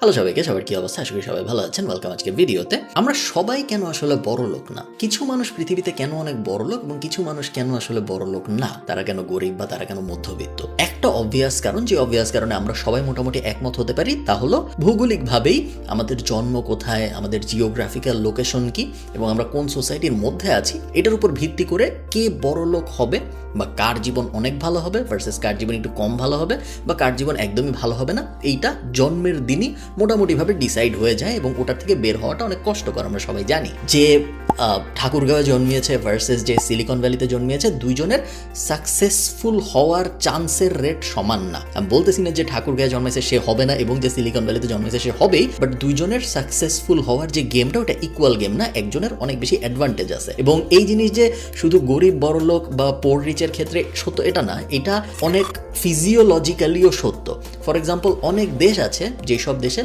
Hello সবাইকে, সবার কি অবস্থা? আশা করি সবাই ভালো আছেন। ওয়েলকাম আজকে ভিডিওতে। আমরা সবাই কেন আসলে বড় লোক না? কিছু মানুষ পৃথিবীতে কেন অনেক বড় লোক এবং কিছু মানুষ কেন আসলে বড় লোক না? তারা কেন গরিব বা তারা কেন মধ্যবিত্ত? একটা অবভিয়াস কারণ, যে অবভিয়াস কারণে আমরা সবাই মোটামুটি একমত হতে পারি, তা হলো ভৌগোলিকভাবেই আমাদের জন্ম কোথায়, আমাদের জিওগ্রাফিক্যাল লোকেশন কি এবং আমরা কোন সোসাইটির মধ্যে আছি, এটার উপর ভিত্তি করে কে বড় লোক হবে বা কার জীবন অনেক ভালো হবে ভার্সেস কার জীবন একটু কম ভালো হবে বা কার জীবন একদমই ভালো হবে না, এইটা জন্মের দিনই মোটামুটিভাবে ডিসাইড হয়ে যায় এবং ওটার থেকে বের হওয়াটা অনেক কষ্টকর। আমরা সবাই জানি যে ঠাকুরগাঁওয়ে জন্মিয়েছে ভার্সেস যে সিলিকন ভ্যালিতে জন্মিয়েছে, দুইজনের সাকসেসফুল হওয়ার চান্সের রেট সমান না। আমি বলতেছি না যে ঠাকুরগাঁওয়ে জন্মেছে সে হবে না এবং যে সিলিকন ভ্যালিতে জন্মেছে সে হবেই, বাট দুইজনের সাকসেসফুল হওয়ার যে গেমটা ওটা ইকুয়াল গেম না, একজনের অনেক বেশি অ্যাডভান্টেজ আছে। এবং এই জিনিস যে শুধু গরিব বড় লোক বা পোর রিচের ক্ষেত্রে সত্য এটা না, এটা অনেক ফিজিওলজিক্যালিও সত্য। ফর এক্সাম্পল, অনেক দেশ আছে যেসব দেশে